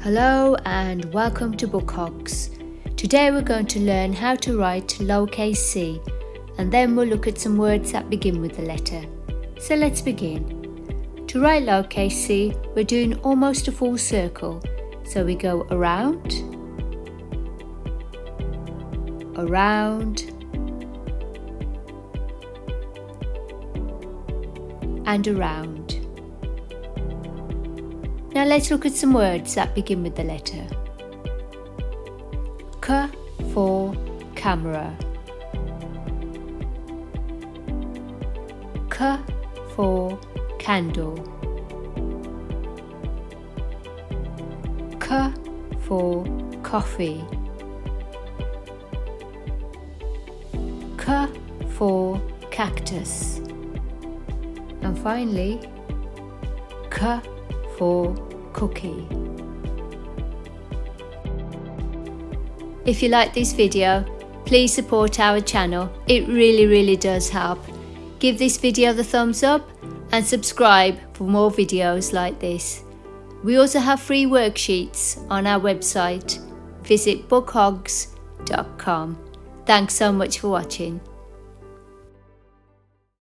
Hello and welcome to Book Hogs. Today we're going to learn how to write lowercase c, and then we'll look at some words that begin with the letter. So let's begin. To write lowercase c, we're doing almost a full circle. So we go around, and around. Now let's look at some words that begin with the letter. K for camera. K for candle. K for coffee. K for cactus. And finally, K for cookie. If you like this video, please support our channel. It really does help. Give this video the thumbs up and subscribe for more videos like this. We also have free worksheets on our website. Visit bookhogs.com. Thanks so much for watching.